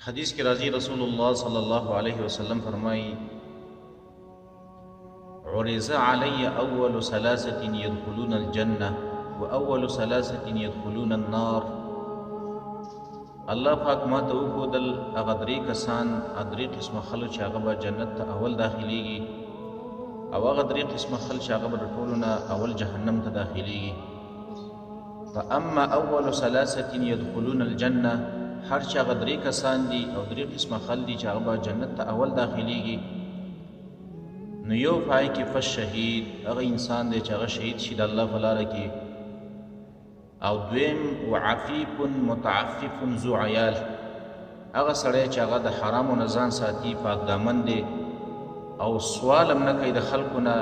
حدیث کی راضی رسول اللہ صلی اللہ علیہ وسلم فرمائی عرض علی اول ثلاثة يدخلون الجنة واول ثلاثة يدخلون النار. الله پاک ما ته وښودل هغه درې کسان درې قسمه خلک چې هغه به جنت ته اول داخلیږي او هغه درې قسمه خلک چې هغه به د ټولو نه اول جهنم ته داخلیږي. فاما اول ثلاثة يدخلون الجنة، هر چې هغه درې کسان دي او درې قسمه خلک دي چې هغه به جنت ته اول داخلیږي، نو یو پای کې فالشهید، هغه انسان دی چې هغه شهید شي د الله په لاره کې. او دویم وعفیف متعفف ذو عیال، هغه سړی چې هغه د حرامو نه ځان ساتي، پاک دامن دی او سوال هم نه کوي د خلکو نه،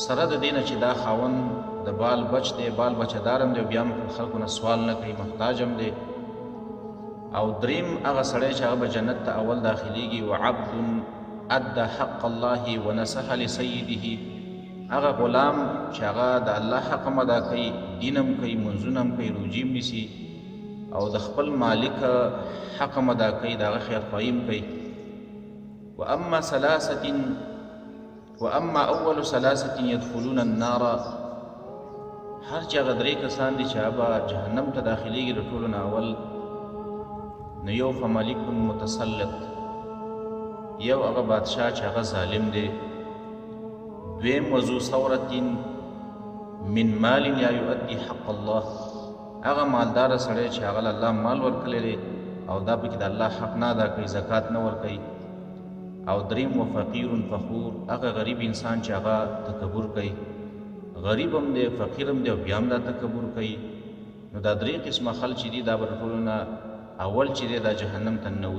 سره د دې نه چې دا خاوند د بال بچ دی، بال بچهدار هم دی، بیا هم خلکو نه سوال نه کوي، محتاج هم دی. او دریم هغه سړی چې هغه به جنت ته اول داخلیږي وعبد ادى حق الله ونصح لسيده، هغه غلام چې هغه د الله حق هم ادا کوي، دین هم کوي، منځونه هم کوي، روجې هم نیسي او د خپل مالک حق هم ادا کوي، د هغه خیرخواهي هم کوي. واما اول ثلاثة يدخلون النار، هر چې هغه درې کسان دي چې هغه جهنم ته داخلیږي د ټولو نه اول، نو یو فملک متسلط، یو هغه بادشاه چې هغه ظالم دی. دویم وذو ثورة من مال یا یؤدي حق الله، هغه مالدار سړی چې هغه الله مال ورکړی دی او دا پکې د الله حق نه ادا کوي، زکات نه ورکوي. او دریم وفقیر فخور، هغه غریب انسان چې هغه تکبر کوي، غریب هم دی، فقیر هم دی او بیا هم دا تکبر کوي. نو دا درې قسمه خلک چې دي دا به د ټولو نه اول چې دی دا جهنم ته ننوځي.